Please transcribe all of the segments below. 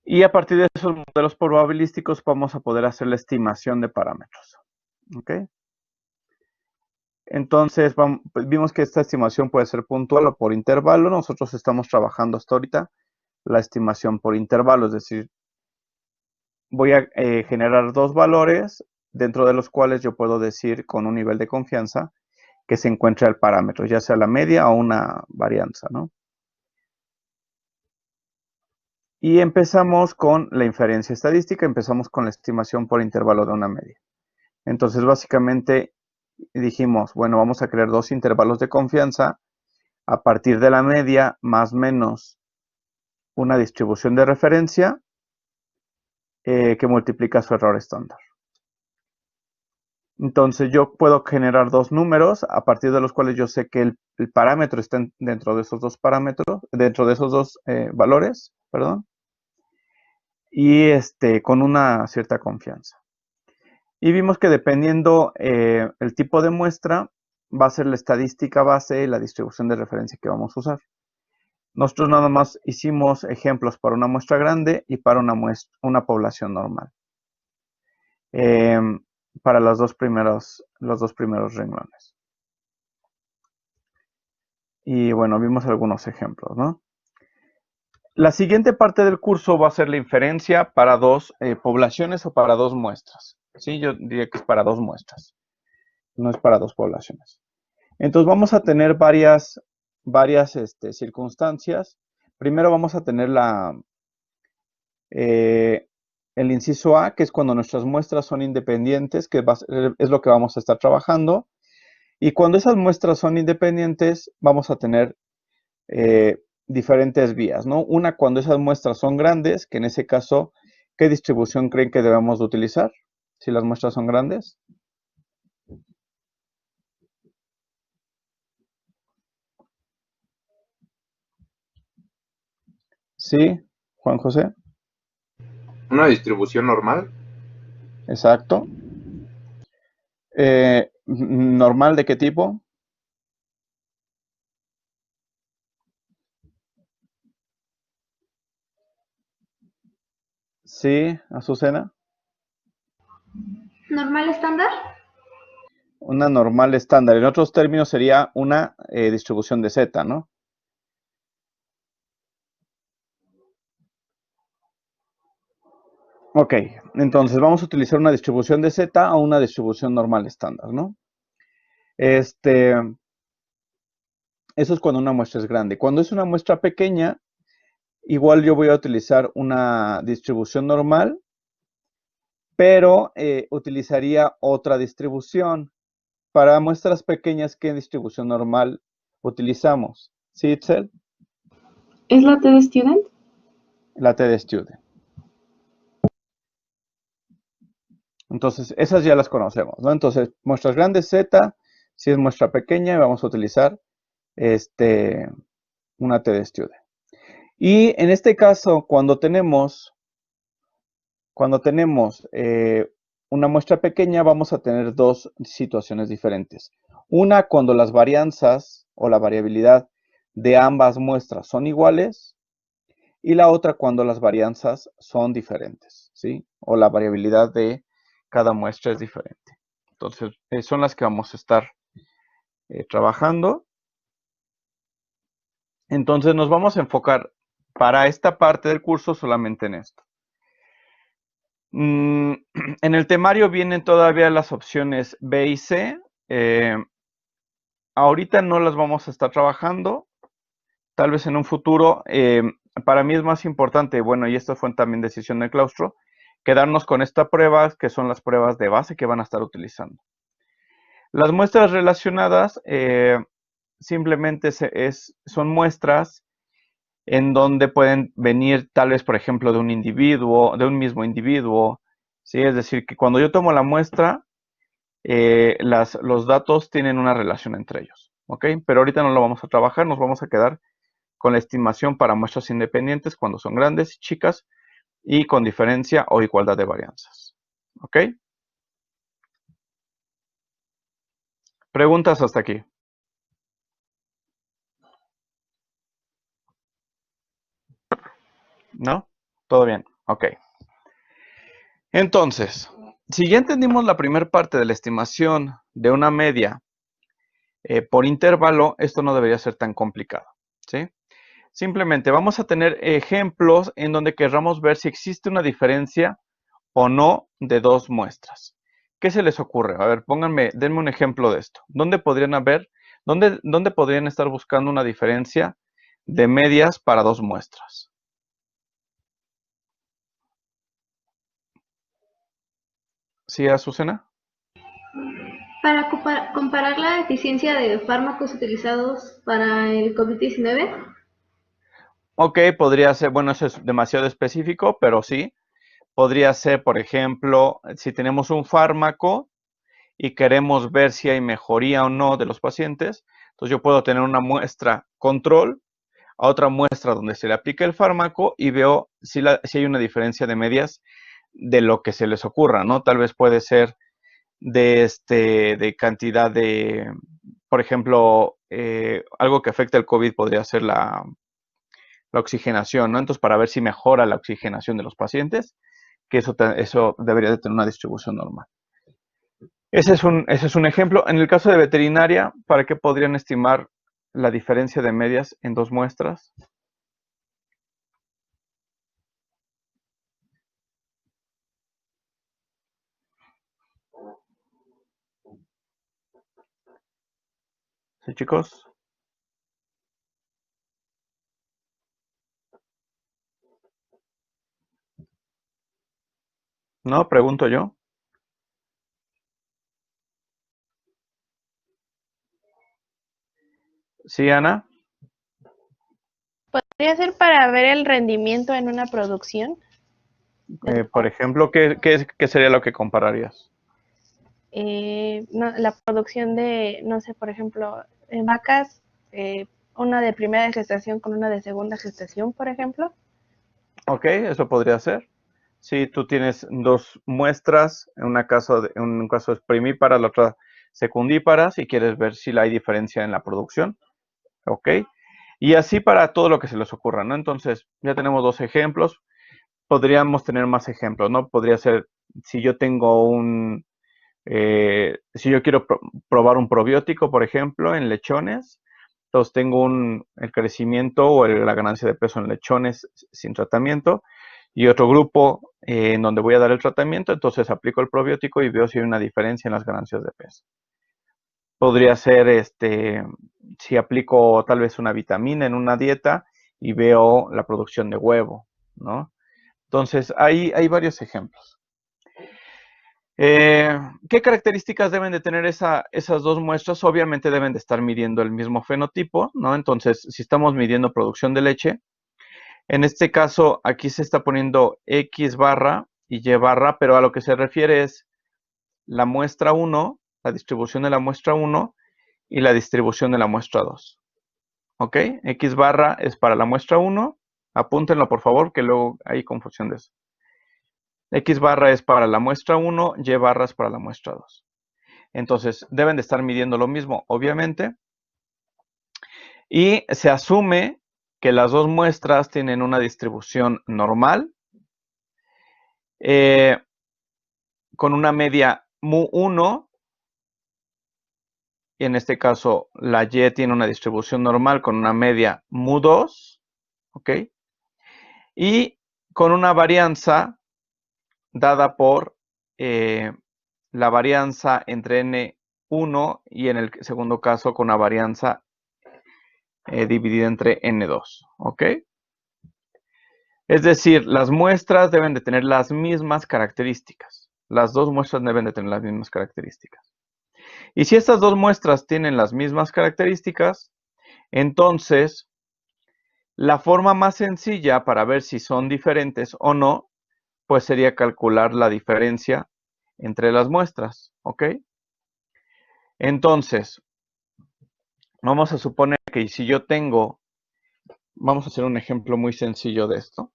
Y a partir de esos modelos probabilísticos vamos a poder hacer la estimación de parámetros. ¿Ok? Entonces, pues vimos que esta estimación puede ser puntual o por intervalo. Nosotros estamos trabajando hasta ahorita la estimación por intervalo, es decir, voy a generar dos valores dentro de los cuales yo puedo decir con un nivel de confianza que se encuentra el parámetro, ya sea la media o una varianza, ¿no? Y empezamos con la inferencia estadística, empezamos con la estimación por intervalo de una media. Entonces, básicamente dijimos, bueno, vamos a crear dos intervalos de confianza a partir de la media más menos una distribución de referencia que multiplica su error estándar. Entonces yo puedo generar dos números a partir de los cuales yo sé que el parámetro está dentro de esos dos parámetros, dentro de esos dos valores, perdón, y con una cierta confianza. Y vimos que dependiendo el tipo de muestra, va a ser la estadística base y la distribución de referencia que vamos a usar. Nosotros nada más hicimos ejemplos para una muestra grande y para una población normal. Para los dos primeros renglones. Y bueno, vimos algunos ejemplos, ¿no? La siguiente parte del curso va a ser la inferencia para dos poblaciones o para dos muestras. Sí, yo diría que es para dos muestras, no es para dos poblaciones. Entonces vamos a tener varias circunstancias. Primero vamos a tener el inciso A, que es cuando nuestras muestras son independientes, que es lo que vamos a estar trabajando. Y cuando esas muestras son independientes, vamos a tener diferentes vías, ¿no? Una, cuando esas muestras son grandes, que en ese caso, ¿qué distribución creen que debemos de utilizar? Si las muestras son grandes. Sí, Juan José. Una distribución normal. Exacto. ¿Normal de qué tipo? Sí, Azucena. ¿Normal estándar? Una normal estándar. En otros términos sería una distribución de Z, ¿no? Ok, entonces vamos a utilizar una distribución de Z o una distribución normal estándar, ¿no? Eso es cuando una muestra es grande. Cuando es una muestra pequeña, igual yo voy a utilizar una distribución normal, pero utilizaría otra distribución. Para muestras pequeñas, ¿qué distribución normal utilizamos? ¿Sí, Itzel? ¿Es la T de student? La T de student. Entonces, esas ya las conocemos, ¿no? Entonces, muestras grandes Z, si es muestra pequeña, vamos a utilizar una T de student. Y en este caso, cuando tenemos una muestra pequeña, vamos a tener dos situaciones diferentes. Una, cuando las varianzas o la variabilidad de ambas muestras son iguales, y la otra cuando las varianzas son diferentes, ¿sí? O la variabilidad de cada muestra es diferente. Entonces, son las que vamos a estar trabajando. Entonces, nos vamos a enfocar para esta parte del curso solamente en esto. En el temario vienen todavía las opciones B y C. Ahorita no las vamos a estar trabajando. Tal vez en un futuro. Para mí es más importante, bueno, y esto fue también decisión del claustro, quedarnos con estas pruebas, que son las pruebas de base que van a estar utilizando. Las muestras relacionadas simplemente son muestras en donde pueden venir tal vez, por ejemplo, de un individuo, de un mismo individuo, ¿sí? Es decir, que cuando yo tomo la muestra, los datos tienen una relación entre ellos, ¿ok? Pero ahorita no lo vamos a trabajar, nos vamos a quedar con la estimación para muestras independientes cuando son grandes y chicas y con diferencia o igualdad de varianzas, ¿ok? Preguntas hasta aquí. ¿No? Todo bien. Ok. Entonces, si ya entendimos la primera parte de la estimación de una media por intervalo, esto no debería ser tan complicado, ¿sí? Simplemente vamos a tener ejemplos en donde querramos ver si existe una diferencia o no de dos muestras. ¿Qué se les ocurre? A ver, denme un ejemplo de esto. ¿Dónde podrían estar buscando una diferencia de medias para dos muestras? ¿Sí, Azucena? Para comparar la eficiencia de fármacos utilizados para el COVID-19. Ok, podría ser, bueno, eso es demasiado específico, pero sí. Podría ser, por ejemplo, si tenemos un fármaco y queremos ver si hay mejoría o no de los pacientes, entonces yo puedo tener una muestra control a otra muestra donde se le aplica el fármaco y veo si hay una diferencia de medias de lo que se les ocurra, ¿no? Tal vez puede ser de cantidad de, por ejemplo, algo que afecta el COVID podría ser la oxigenación, ¿no? Entonces, para ver si mejora la oxigenación de los pacientes, que eso debería de tener una distribución normal. Ese es un ejemplo. En el caso de veterinaria, ¿para qué podrían estimar la diferencia de medias en dos muestras? ¿Sí, chicos? ¿No? Pregunto yo. ¿Sí, Ana? ¿Podría ser para ver el rendimiento en una producción? Por ejemplo, ¿qué sería lo que compararías? La producción de, no sé, por ejemplo, en vacas, una de primera gestación con una de segunda gestación, por ejemplo. Ok, eso podría ser. Si tú tienes dos muestras, en un caso es primípara, la otra secundíparas, y quieres ver si hay diferencia en la producción. Ok. Y así para todo lo que se les ocurra, ¿no? Entonces, ya tenemos dos ejemplos. Podríamos tener más ejemplos, ¿no? Podría ser, si yo tengo si yo quiero probar un probiótico, por ejemplo, en lechones, entonces tengo el crecimiento o la ganancia de peso en lechones sin tratamiento y otro grupo en donde voy a dar el tratamiento, entonces aplico el probiótico y veo si hay una diferencia en las ganancias de peso. Podría ser si aplico tal vez una vitamina en una dieta y veo la producción de huevo, ¿no? Entonces, hay varios ejemplos. ¿Qué características deben de tener esas dos muestras? Obviamente deben de estar midiendo el mismo fenotipo, ¿no? Entonces, si estamos midiendo producción de leche, en este caso aquí se está poniendo X barra y Y barra, pero a lo que se refiere es la muestra 1, la distribución de la muestra 1 y la distribución de la muestra 2. ¿Ok? X barra es para la muestra 1, apúntenlo por favor, que luego hay confusión de eso. X barra es para la muestra 1, Y barra es para la muestra 2. Entonces, deben de estar midiendo lo mismo, obviamente. Y se asume que las dos muestras tienen una distribución normal, con una media mu1, y en este caso la Y tiene una distribución normal con una media mu2, ¿ok? Y con una varianza dada por la varianza entre N1 y en el segundo caso con una varianza dividida entre N2, ¿ok? Es decir, las muestras deben de tener las mismas características. Las dos muestras deben de tener las mismas características. Y si estas dos muestras tienen las mismas características, entonces la forma más sencilla para ver si son diferentes o no, pues sería calcular la diferencia entre las muestras, ¿ok? Entonces, vamos a suponer que si yo vamos a hacer un ejemplo muy sencillo de esto.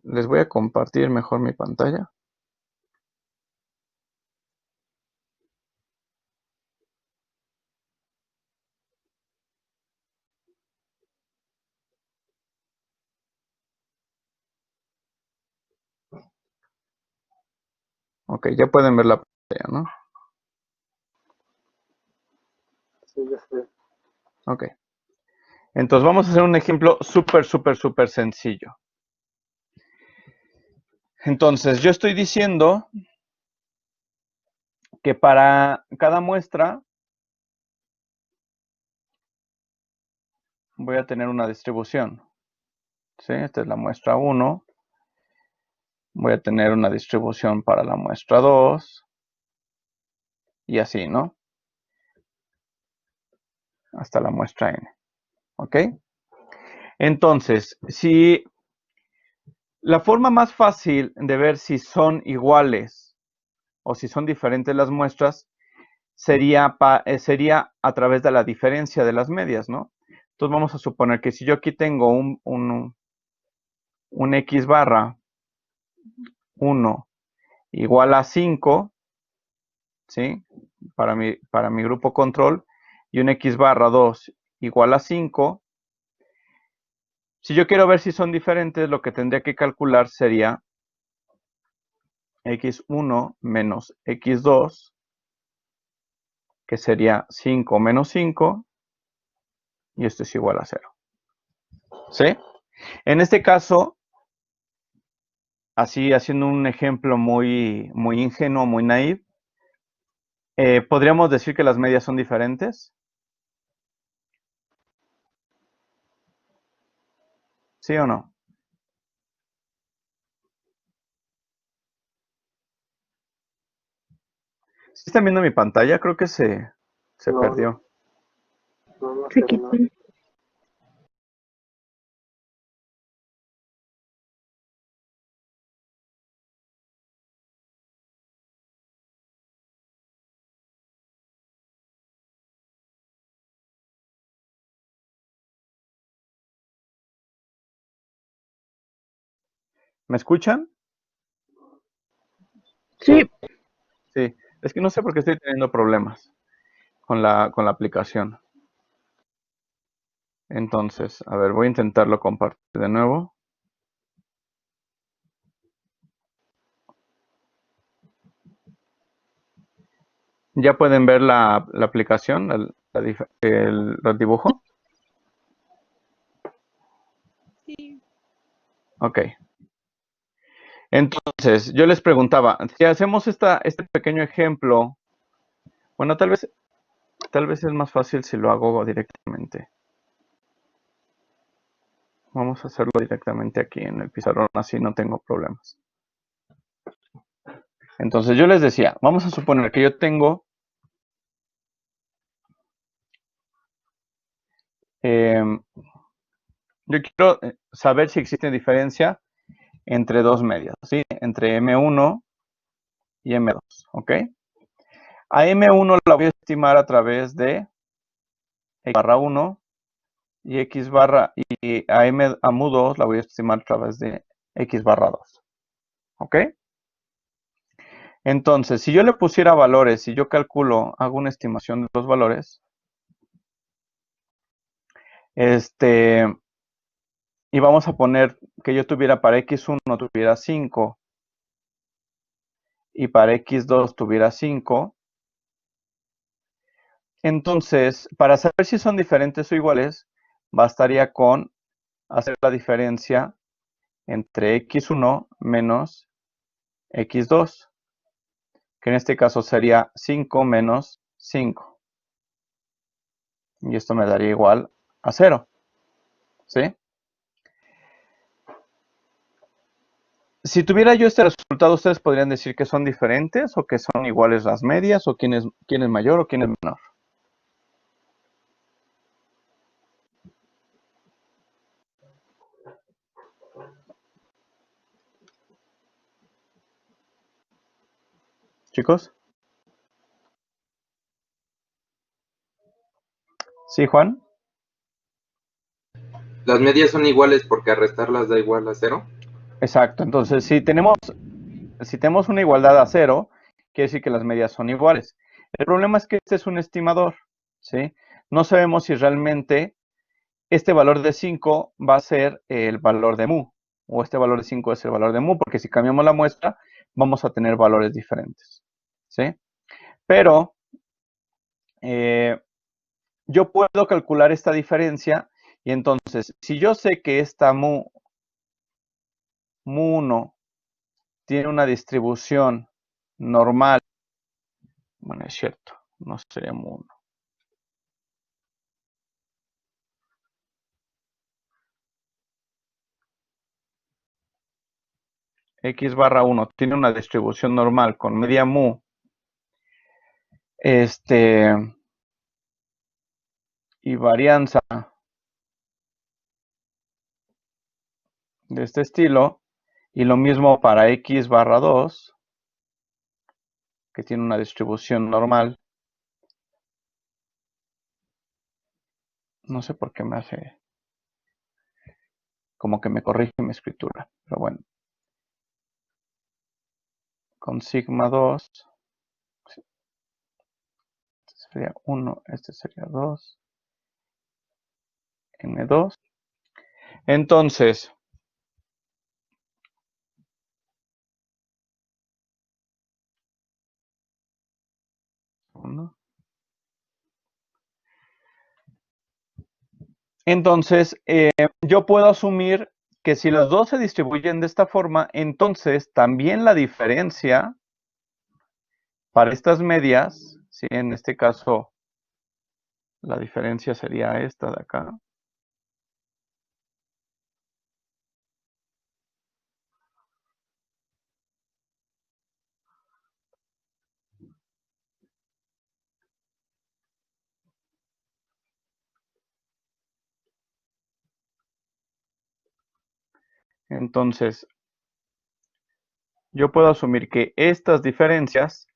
Les voy a compartir mejor mi pantalla. Ok, ya pueden ver la pantalla, ¿no? Sí, ya sé. Ok. Entonces vamos a hacer un ejemplo súper sencillo. Entonces yo estoy diciendo que para cada muestra voy a tener una distribución. ¿Sí? Esta es la muestra 1. Voy a tener una distribución para la muestra 2. Y así, ¿no? Hasta la muestra n. ¿Ok? Entonces, si la forma más fácil de ver si son iguales o si son diferentes las muestras sería a través de la diferencia de las medias, ¿no? Entonces vamos a suponer que si yo aquí tengo un x barra 1 igual a 5, ¿sí? Para mi grupo control, y un x barra 2 igual a 5, si yo quiero ver si son diferentes, lo que tendría que calcular sería x1 menos x2, que sería 5 menos 5, y esto es igual a 0. ¿Sí? En este caso, así haciendo un ejemplo muy ingenuo, muy naive, ¿podríamos decir que las medias son diferentes? ¿Sí o no? ¿Sí están viendo mi pantalla? Creo que se No, perdió. no Se se ve quitó. nada. ¿Me escuchan? Sí, Sí. Es que no sé por qué estoy teniendo problemas con la aplicación. Entonces, a ver, voy a intentarlo compartir de nuevo. ¿Ya pueden ver la aplicación, el dibujo? sí. Ok. Entonces, yo les preguntaba, si hacemos este pequeño ejemplo, bueno, tal vez es más fácil si lo hago directamente. Vamos a hacerlo directamente aquí en el pizarrón, así no tengo problemas. Entonces, yo les decía, vamos a suponer que yo tengo yo quiero saber si existe diferencia entre dos medias, ¿sí? Entre M1 y M2, ¿ok? A M1 la voy a estimar a través de X barra 1 y a mu2 la voy a estimar a través de X barra 2, ¿ok? Entonces, si yo le pusiera valores, si yo calculo, hago una estimación de los valores, y vamos a poner que yo tuviera para X1 tuviera 5 y para X2 tuviera 5, entonces, para saber si son diferentes o iguales, bastaría con hacer la diferencia entre x1 menos x2, que en este caso sería 5 menos 5. Y esto me daría igual a 0. ¿Sí? Si tuviera yo este resultado, ¿ustedes podrían decir que son diferentes o que son iguales las medias o quién es mayor o quién es menor? Chicos. ¿Sí, Juan? Las medias son iguales porque al restarlas da igual a 0. Exacto. Entonces, si tenemos una igualdad a 0, quiere decir que las medias son iguales. El problema es que este es un estimador, ¿sí? No sabemos si realmente este valor de 5 va a ser el valor de mu, o este valor de 5 es el valor de mu, porque si cambiamos la muestra, vamos a tener valores diferentes, ¿sí? Pero yo puedo calcular esta diferencia y entonces, si yo sé que esta mu1 tiene una distribución normal, bueno, es cierto, no sería mu1. X barra 1 tiene una distribución normal con media mu, y varianza de este estilo, y lo mismo para X barra 2, que tiene una distribución normal. No sé por qué me hace, como que me corrige mi escritura, pero bueno. Con sigma 2, este sería 1, este sería 2, N2. Entonces, yo puedo asumir que si los dos se distribuyen de esta forma, entonces también la diferencia para estas medias, ¿sí? En este caso, la diferencia sería esta de acá. Entonces, yo puedo asumir que estas diferencias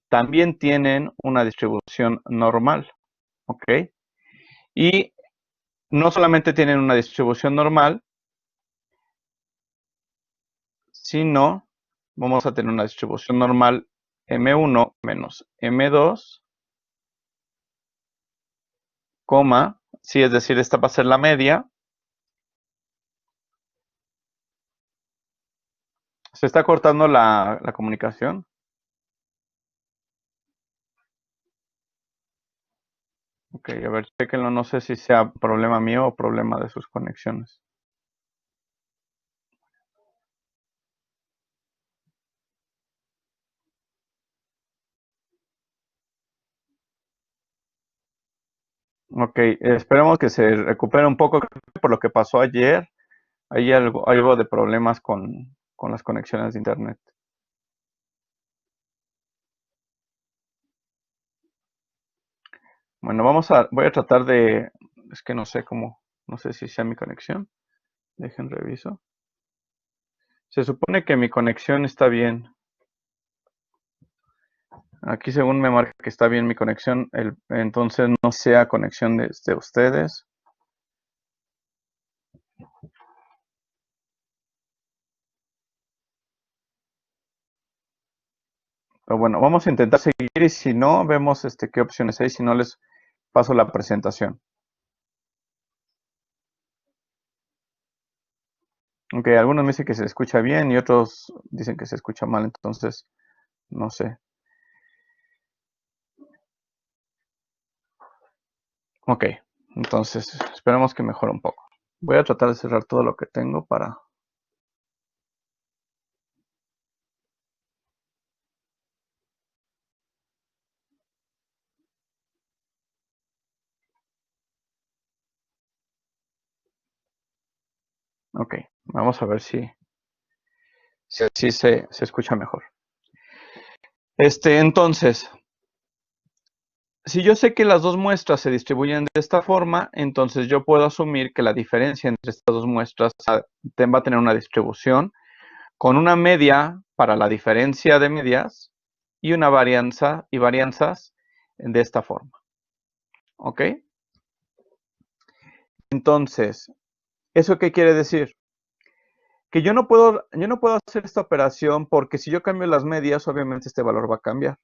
también tienen una distribución normal, ¿ok? Y no solamente tienen una distribución normal, sino vamos a tener una distribución normal M1 menos M2, coma, sí, es decir, esta va a ser la media. ¿Se está cortando la comunicación? Ok, a ver, chequenlo, no sé si sea problema mío o problema de sus conexiones. Ok, esperemos que se recupere un poco por lo que pasó ayer. Hay algo de problemas con las conexiones de internet. Bueno, voy a tratar de, es que no sé cómo, no sé si sea mi conexión. Dejen reviso. Se supone que mi conexión está bien. Aquí según me marca que está bien mi conexión, entonces no sea conexión de ustedes. Pero bueno, vamos a intentar seguir y si no, vemos qué opciones hay, si no les paso la presentación. Ok, algunos me dicen que se escucha bien y otros dicen que se escucha mal, entonces no sé. Ok, entonces esperemos que mejore un poco. Voy a tratar de cerrar todo lo que tengo para... Ok, vamos a ver si así se escucha mejor. Entonces, si yo sé que las dos muestras se distribuyen de esta forma, entonces yo puedo asumir que la diferencia entre estas dos muestras va a tener una distribución con una media para la diferencia de medias y una varianza y varianzas de esta forma. ¿Ok? Entonces, ¿eso qué quiere decir? Que yo no puedo hacer esta operación porque si yo cambio las medias, obviamente este valor va a cambiar.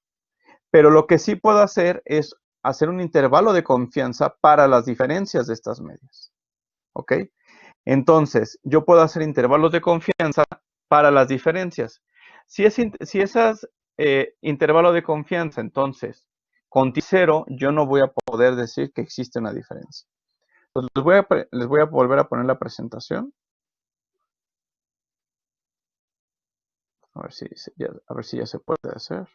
Pero lo que sí puedo hacer es hacer un intervalo de confianza para las diferencias de estas medias. ¿Ok? Entonces, yo puedo hacer intervalos de confianza para las diferencias. Si esas intervalo de confianza, entonces, con t0, yo no voy a poder decir que existe una diferencia. Entonces, les voy a volver a poner la presentación. A ver si ya se puede hacer.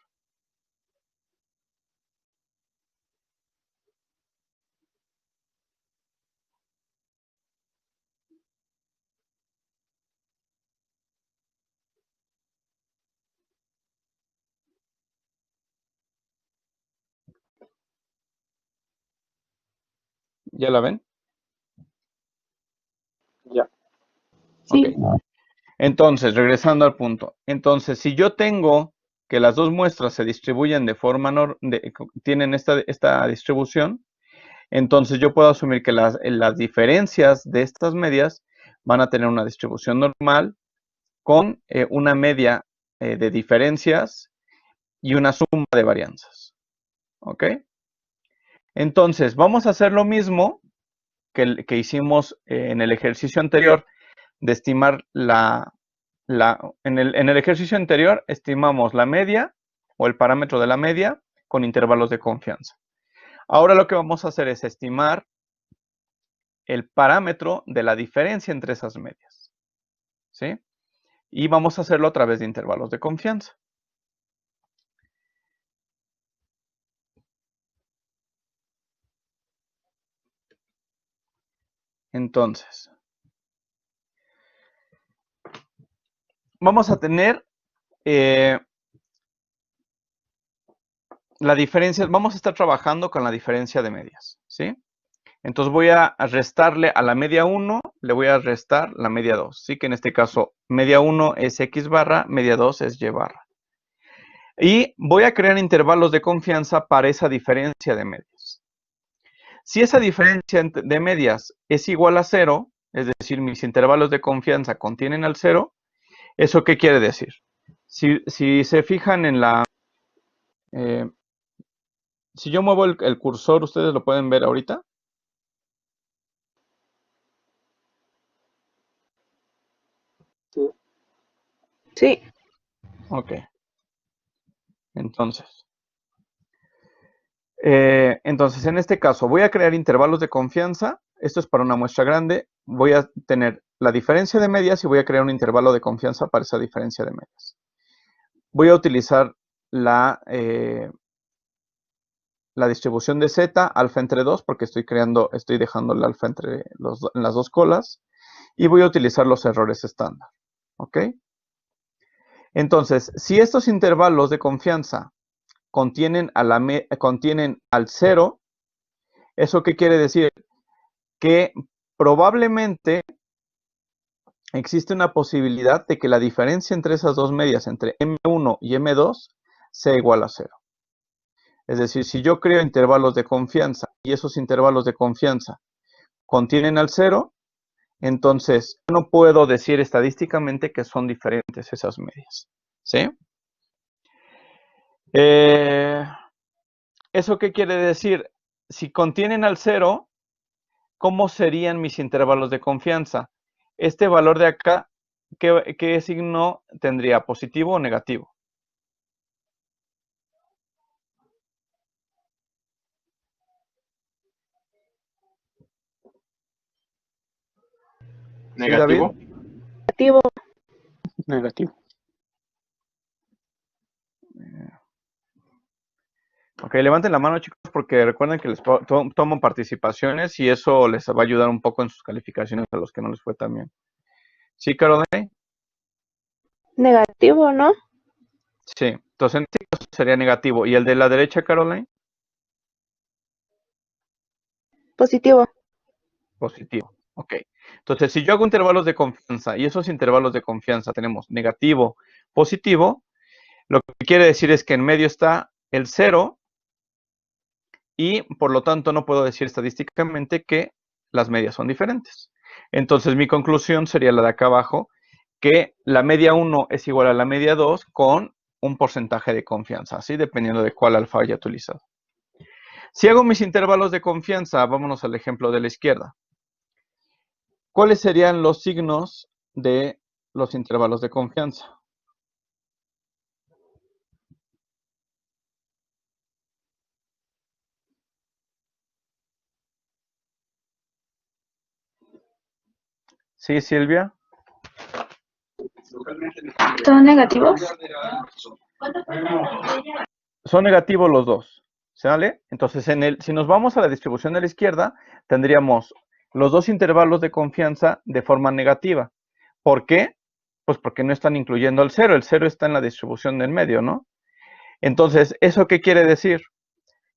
¿Ya la ven? Ya. Sí. Ok. Entonces, regresando al punto. Entonces, si yo tengo que las dos muestras se distribuyen de forma tienen esta distribución, entonces yo puedo asumir que las diferencias de estas medias van a tener una distribución normal con una media de diferencias y una suma de varianzas. ¿Ok? Entonces, vamos a hacer lo mismo que hicimos en el ejercicio anterior de estimar en el ejercicio anterior estimamos la media o el parámetro de la media con intervalos de confianza. Ahora lo que vamos a hacer es estimar el parámetro de la diferencia entre esas medias. ¿Sí? Y vamos a hacerlo a través de intervalos de confianza. Entonces, vamos a tener la diferencia, vamos a estar trabajando con la diferencia de medias, ¿sí? Entonces voy a restarle a la media 1, le voy a restar la media 2, ¿sí? Que en este caso media 1 es x barra, media 2 es y barra. Y voy a crear intervalos de confianza para esa diferencia de medias. Si esa diferencia de medias es igual a 0, es decir, mis intervalos de confianza contienen al 0, ¿eso qué quiere decir? Si se fijan en la... si yo muevo el cursor, ¿ustedes lo pueden ver ahorita? Sí. Sí. Ok. Entonces, en este caso, voy a crear intervalos de confianza. Esto es para una muestra grande. Voy a tener la diferencia de medias y voy a crear un intervalo de confianza para esa diferencia de medias. Voy a utilizar la distribución de z, alfa entre 2, porque estoy dejando el alfa entre en las dos colas. Y voy a utilizar los errores estándar. ¿Ok? Entonces, si estos intervalos de confianza contienen al 0, ¿eso qué quiere decir? Que probablemente existe una posibilidad de que la diferencia entre esas dos medias, entre M1 y M2, sea igual a 0. Es decir, si yo creo intervalos de confianza y esos intervalos de confianza contienen al 0, entonces no puedo decir estadísticamente que son diferentes esas medias. ¿Sí? ¿Eso qué quiere decir? Si contienen al 0, ¿cómo serían mis intervalos de confianza? Este valor de acá, ¿qué signo tendría? ¿Positivo o negativo? ¿Sí, David? ¿Negativo? Negativo. Negativo. Ok, levanten la mano, chicos, porque recuerden que les tomo participaciones y eso les va a ayudar un poco en sus calificaciones a los que no les fue tan bien. ¿Sí, Caroline? Negativo, ¿no? Sí, entonces en este caso sería negativo. ¿Y el de la derecha, Caroline? Positivo. Positivo. Ok. Entonces, si yo hago intervalos de confianza y esos intervalos de confianza tenemos negativo, positivo, lo que quiere decir es que en medio está el 0 y por lo tanto no puedo decir estadísticamente que las medias son diferentes. Entonces mi conclusión sería la de acá abajo, que la media 1 es igual a la media 2 con un porcentaje de confianza, así dependiendo de cuál alfa haya utilizado. Si hago mis intervalos de confianza, vámonos al ejemplo de la izquierda. ¿Cuáles serían los signos de los intervalos de confianza? ¿Sí, Silvia? ¿Son negativos? Son negativos los dos, ¿sale? Entonces, si nos vamos a la distribución de la izquierda, tendríamos los dos intervalos de confianza de forma negativa. ¿Por qué? Pues porque no están incluyendo el cero está en la distribución del medio, ¿no? Entonces, ¿eso qué quiere decir?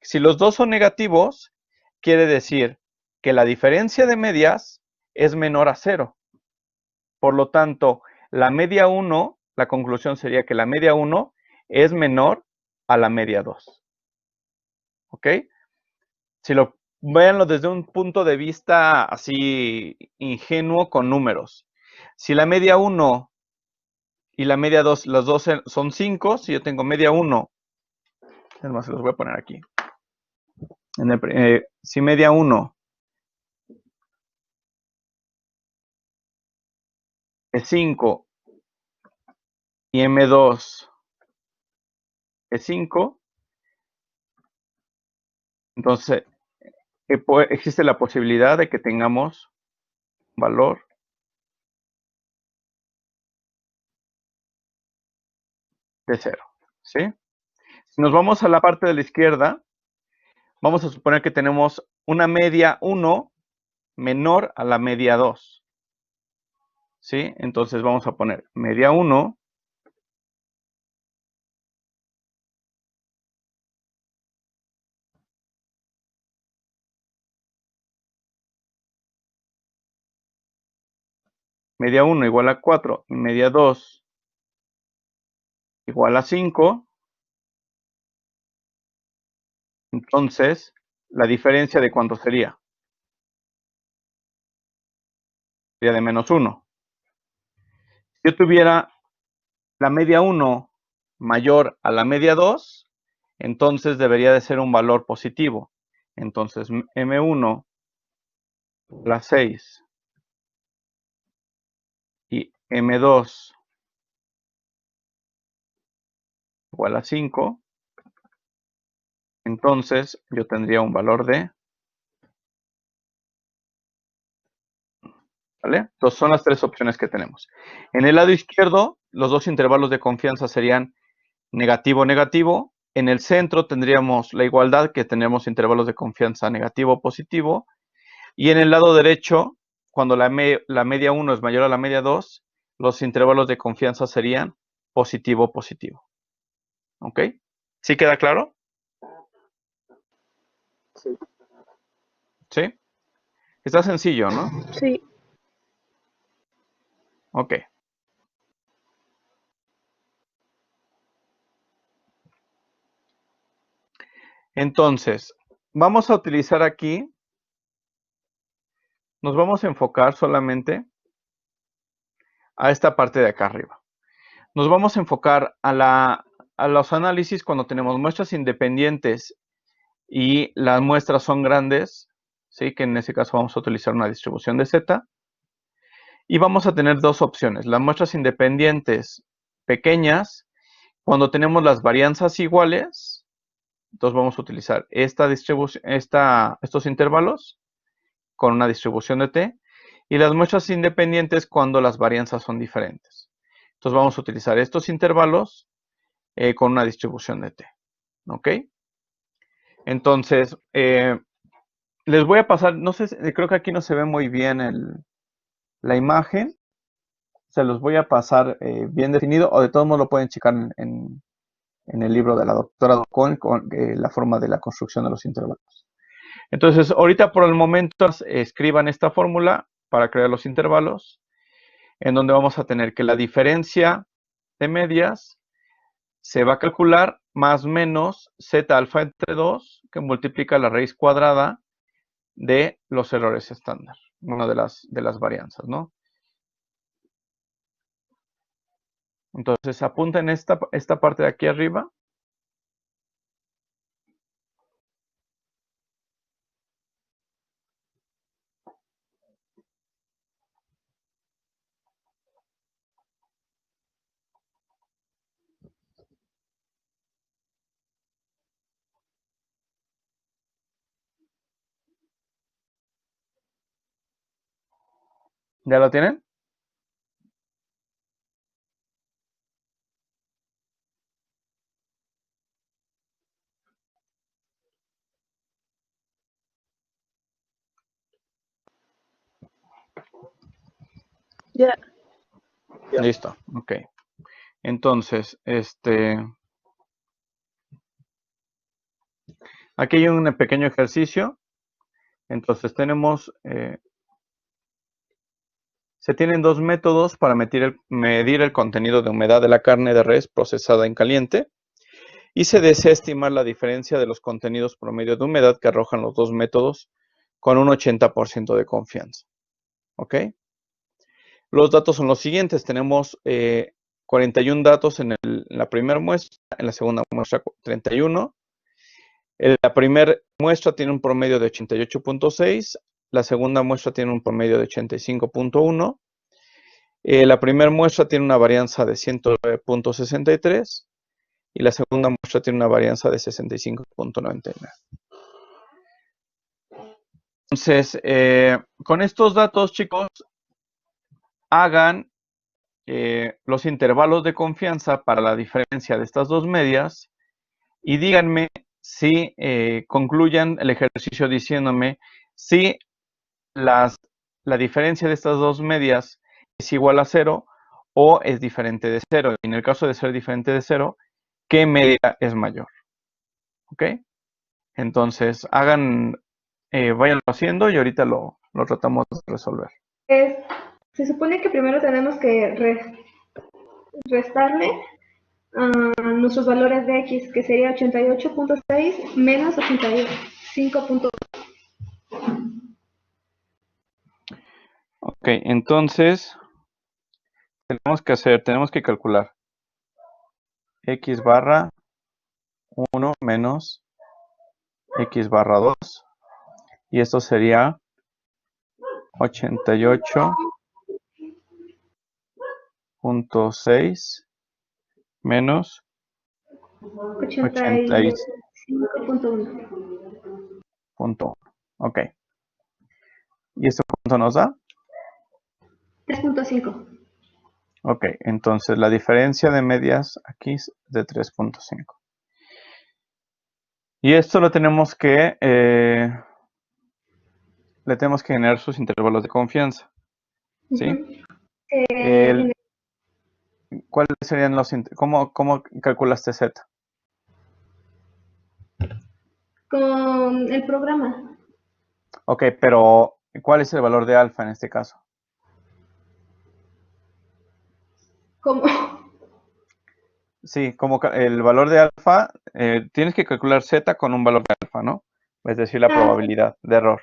Si los dos son negativos, quiere decir que la diferencia de medias es menor a 0. Por lo tanto, la media 1, la conclusión sería que la media 1 es menor a la media 2. ¿Ok? Si lo véanlo desde un punto de vista así ingenuo con números. Si la media 1 y la media 2, las dos son 5, si yo tengo media 1, es más, se los voy a poner aquí. Si media 1 es 5 y M2 es 5, entonces existe la posibilidad de que tengamos valor de 0, ¿sí? Si nos vamos a la parte de la izquierda, vamos a suponer que tenemos una media 1 menor a la media 2, ¿sí? Entonces vamos a poner media 1 media 1 igual a 4 y media 2 igual a 5. Entonces, la diferencia de cuánto sería? Sería de menos 1. Si yo tuviera la media 1 mayor a la media 2, entonces debería de ser un valor positivo. Entonces, M1 igual a 6 y M2 igual a 5. Entonces, yo tendría un valor de... ¿Vale? Entonces, son las tres opciones que tenemos. En el lado izquierdo, los dos intervalos de confianza serían negativo, negativo. En el centro tendríamos la igualdad, que tendríamos intervalos de confianza negativo, positivo. Y en el lado derecho, cuando la media 1 es mayor a la media 2, los intervalos de confianza serían positivo, positivo. ¿Ok? ¿Sí queda claro? Sí. ¿Sí? Está sencillo, ¿no? Sí. Ok. Entonces, vamos a utilizar aquí, nos vamos a enfocar solamente a esta parte de acá arriba. Nos vamos a enfocar a los análisis cuando tenemos muestras independientes y las muestras son grandes, ¿sí? Que en ese caso vamos a utilizar una distribución de Z. Y vamos a tener dos opciones. Las muestras independientes pequeñas, cuando tenemos las varianzas iguales, entonces vamos a utilizar esta distribución, estos intervalos con una distribución de t, y las muestras independientes cuando las varianzas son diferentes. Entonces vamos a utilizar estos intervalos con una distribución de t. ¿Ok? Entonces, les voy a pasar, no sé, creo que aquí no se ve muy bien la imagen. Se los voy a pasar bien definido, o de todos modos lo pueden checar en el libro de la doctora Ducón con la forma de la construcción de los intervalos. Entonces, ahorita por el momento escriban esta fórmula para crear los intervalos, en donde vamos a tener que la diferencia de medias se va a calcular más menos z alfa entre 2, que multiplica la raíz cuadrada de los errores estándar, una de las varianzas, ¿no? Entonces, apunten esta parte de aquí arriba. ¿Ya lo tienen? Ya. Ya. Listo, ok. Entonces, aquí hay un pequeño ejercicio. Entonces se tienen dos métodos para medir el contenido de humedad de la carne de res procesada en caliente y se desea estimar la diferencia de los contenidos promedio de humedad que arrojan los dos métodos con un 80% de confianza. ¿Ok? Los datos son los siguientes. Tenemos 41 datos en la primera muestra, en la segunda muestra 31. La primera muestra tiene un promedio de 88.6, la segunda muestra tiene un promedio de 85.1, la primera muestra tiene una varianza de 109.63 y la segunda muestra tiene una varianza de 65.99. Entonces, con estos datos, chicos, hagan los intervalos de confianza para la diferencia de estas dos medias y díganme si concluyan el ejercicio diciéndome si la diferencia de estas dos medias es igual a 0 o es diferente de 0. En el caso de ser diferente de 0, ¿qué media es mayor? ¿Ok? Entonces, váyanlo haciendo y ahorita lo tratamos de resolver. Se supone que primero tenemos que restarle nuestros valores de x, que sería 88.6 menos 85.1. Ok, entonces, tenemos que calcular x barra 1 menos x barra 2. Y esto sería 88.6 menos 85.1. 86.1. Ok. ¿Y esto cuánto nos da? 3.5. Ok, entonces la diferencia de medias aquí es de 3.5. Y esto le tenemos que generar sus intervalos de confianza. ¿Sí? ¿Cuáles serían cómo calculaste Z? Con el programa. Ok, pero ¿cuál es el valor de alfa en este caso? ¿Cómo? Sí, el valor de alfa, tienes que calcular Z con un valor de alfa, ¿no? Es decir, la probabilidad de error.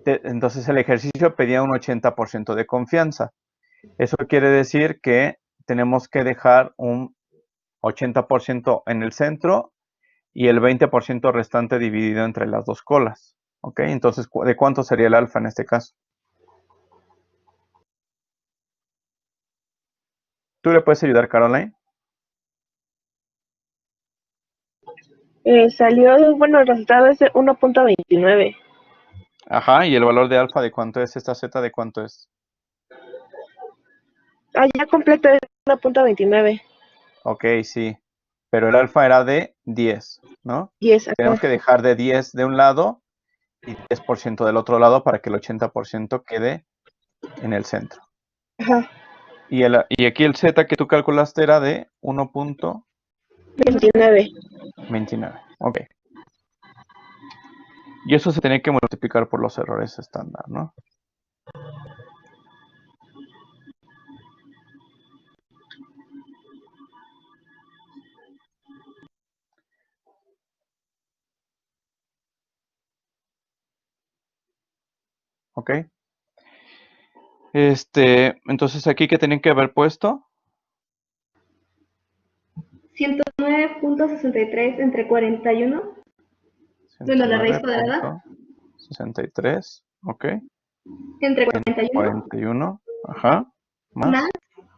Entonces el ejercicio pedía un 80% de confianza. Eso quiere decir que tenemos que dejar un 80% en el centro y el 20% restante dividido entre las dos colas. ¿Ok? Entonces, ¿de cuánto sería el alfa en este caso? ¿Tú le puedes ayudar, Caroline? Bueno, el resultado es de 1.29. Ajá, ¿y el valor de alfa de cuánto es? ¿Esta Z de cuánto es? Ya completo es 1.29. Ok, sí. Pero el alfa era de 10, ¿no? 10 Tenemos acá. que dejar de 10 de un lado y 10% del otro lado para que el 80% quede en el centro. Ajá. Y aquí el Z que tú calculaste era de 1.29. 1.29. Ok. Y eso se tiene que multiplicar por los errores estándar, ¿no? Ok. Entonces aquí que tienen que haber puesto 109.63 entre 41. Bueno, la raíz cuadrada. 109.63. Ok. Entre Entre 41. 41. Ajá. Más Más.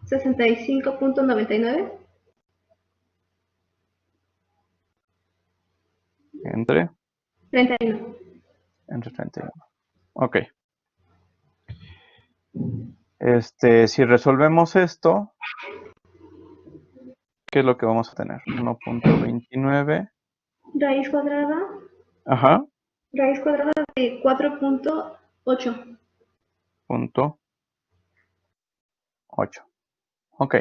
65.99. Entre 31. 31. Ok. Si resolvemos esto, ¿qué es lo que vamos a tener? 1.29. Raíz cuadrada. Ajá. Raíz cuadrada de 4.8. Punto 8. Ok.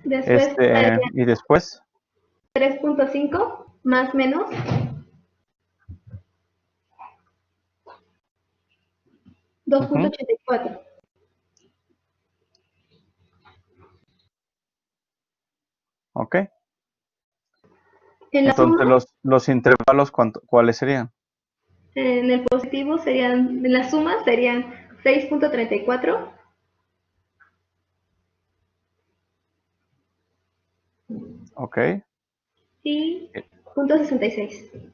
Después Y después, 3.5 más menos 2.84. ok. En la Entonces, suma, los intervalos, ¿cuáles serían? en el positivo serían, en la suma serían 6.34 Ok. y 0.66.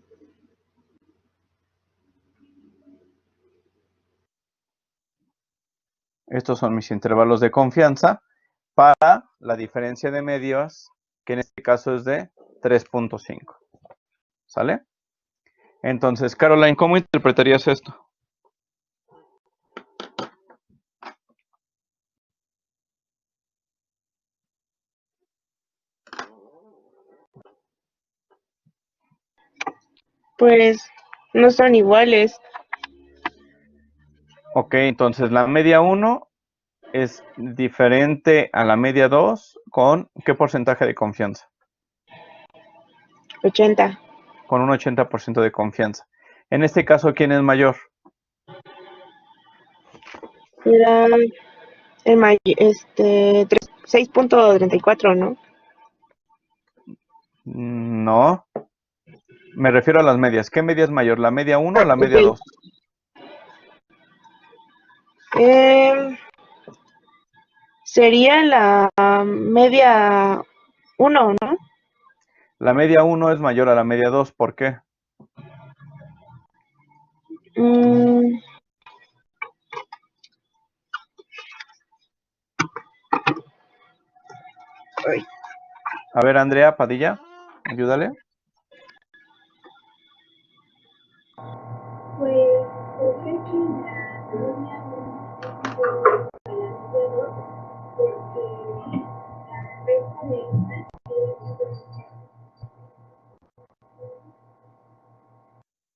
Estos son mis intervalos de confianza para la diferencia de medios, que en este caso es de 3.5. ¿Sale? Entonces, Caroline, ¿cómo interpretarías esto? Pues no son iguales. Ok, entonces la media 1 es diferente a la media 2 con ¿qué porcentaje de confianza? 80. Con un 80% de confianza. En este caso, ¿quién es mayor? Era 6.34, ¿no? No, me refiero a las medias. ¿Qué media es mayor, la media 1 o la media Ok. 2? Sería la media 1, ¿no? La media 1 es mayor a la media 2, ¿por qué? Mm, ay, A ver, Andrea Padilla, ayúdale. Pues, ¿por qué aquí la línea 1 es igual a la línea 2? Porque la resta de una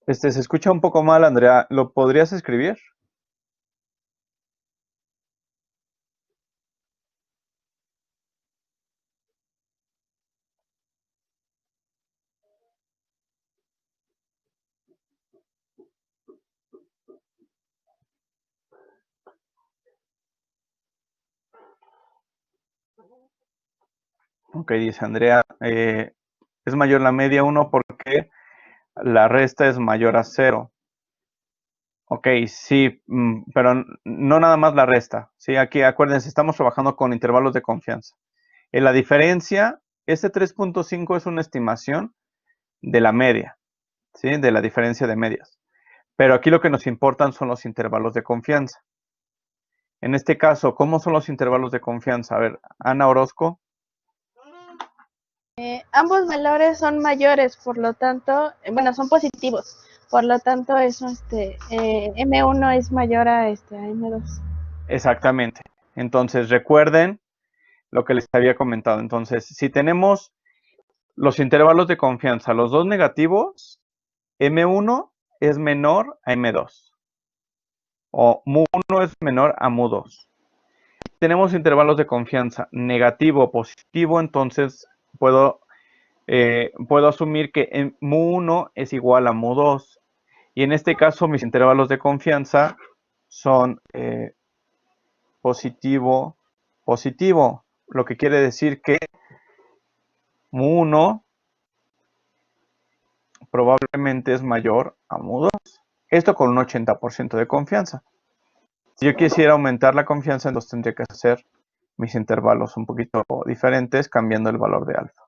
es Se escucha un poco mal, Andrea. ¿Lo podrías escribir? Ok, dice Andrea, es mayor la media 1 porque la resta es mayor a 0. Ok, sí, pero no nada más la resta. Sí, aquí acuérdense, estamos trabajando con intervalos de confianza. En la diferencia, este 3.5 es una estimación de la media, ¿sí? De la diferencia de medias. Pero aquí lo que nos importan son los intervalos de confianza. En este caso, ¿cómo son los intervalos de confianza? A ver, Ana Orozco. Ambos valores son mayores, por lo tanto, bueno, son positivos. Por lo tanto, eso, M1 es mayor a M2. Exactamente. Entonces, recuerden lo que les había comentado. Entonces, si tenemos los intervalos de confianza, los dos negativos, M1 es menor a M2. O mu1 es menor a mu2. Si tenemos intervalos de confianza negativo o positivo, entonces puedo asumir que mu1 es igual a mu2. Y en este caso, mis intervalos de confianza son positivo, positivo, lo que quiere decir que mu1 probablemente es mayor a mu2. Esto con un 80% de confianza. Si yo quisiera aumentar la confianza, entonces tendría que hacer mis intervalos un poquito diferentes, cambiando el valor de alfa.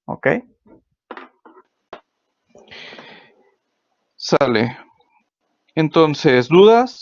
¿Ok? Sale. Entonces, ¿dudas?